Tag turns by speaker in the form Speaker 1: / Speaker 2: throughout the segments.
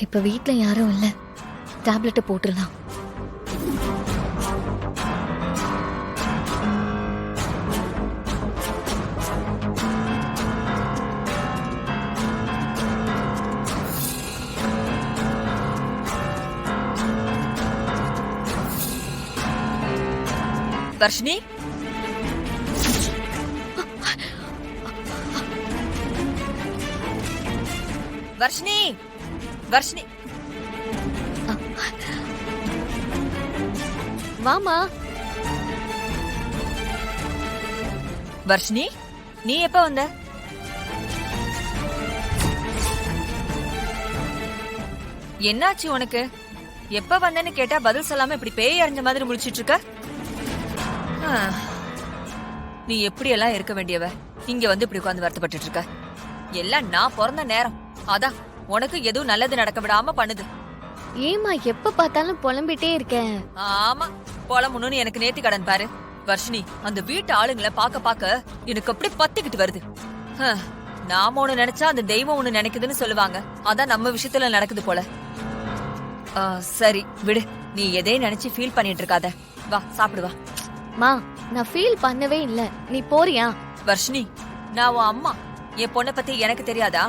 Speaker 1: இப்ப வீட்ல யாரும் இல்ல, டேப்லெட்டை போட்டுடலாம்.
Speaker 2: வர்ஷினி, வர்ஷினி, வர்ஷினி,
Speaker 1: வாமா.
Speaker 2: வர்ஷினி, நீ எப்ப வந்த? என்னாச்சு உனக்கு? எப்ப வந்தேன்னு கேட்டா பதில் சொல்லாம இப்படி பேய் அறிஞ்ச மாதிரி முழிச்சிட்டு இருக்க? நீ எப்படி எல்லாம் இருக்க வேண்டியவ இங்க வந்து இப்படி உட்கார்ந்து வருத்தப்பட்டு இருக்க? எல்லாம் நான் பிறந்த நேரம், அதான் உனக்கு எதுவும் நல்லது நடக்க விடாம பண்ணுது.
Speaker 1: ஏமா எப்ப பார்த்தாலும் புலம்பிட்டே இருக்கேன்?
Speaker 2: ஆமா, புலமுன்னு எனக்கு நேத்தி கடன் பாரு. வர்ஷினி, அந்த வீட்டு ஆளுங்களை பாக்க பாக்க எனக்கு அப்படி பத்திக்கிட்டு வருது. நாம ஒண்ணு நினைச்சா அந்த தெய்வம் ஒண்ணு நினைக்குதுன்னு சொல்லுவாங்க. அதான் நம்ம விஷயத்துல நடக்குது போல. சரி விடு, நீ எதையும் நினைச்சு ஃபீல் பண்ணிட்டு இருக்காத. வா சாப்பிடுவா.
Speaker 1: மா, நான் ஃபீல் பண்ணவே இல்ல. நீ போறியா?
Speaker 2: வர்ஷினி, நான் உன் அம்மா. என் பொண்ணை பத்தி எனக்கு தெரியாதா?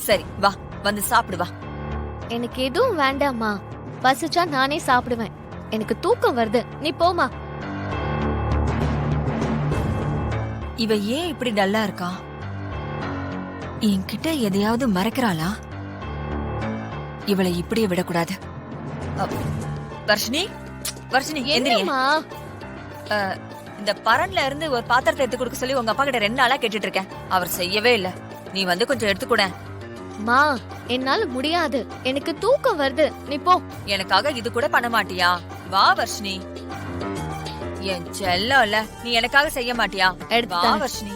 Speaker 2: சரி வா, வந்து சாப்பிடுவா.
Speaker 1: எனக்கு எதுவும் வேண்டாம்மா. பசிச்சா நானே சாப்பிடுவேன். எனக்கு தூக்கம் வருது. நீ போமா.
Speaker 2: இவ ஏன் இப்படி டல்லா இருக்கா? என்கிட்ட எதையாவது மறைக்கிறாளா? இவளை இப்படியே விடக்கூடாது. வர்ஷினி, வர்ஷினி
Speaker 1: என்னம்மா?
Speaker 2: இந்த பரன்ல இருந்து ஒரு பாத்திரத்தை எடுத்து கொடுக்க சொல்லி உங்க அப்பா கிட்ட 2 நாளா கேட்டுட்டு இருக்கேன். அவர் செய்யவே இல்ல. நீ வந்து கொஞ்சம் எடுத்துக்கூட.
Speaker 1: மா, என்னால முடியாது. எனக்கு தூக்கம் வருது. நீ போ.
Speaker 2: எனக்காக இது கூட பண்ண மாட்டியா? வா வர்ஷினி, என் செல்லம் இல்ல, நீ எனக்காக செய்ய மாட்டியா? வா வர்ஷினி.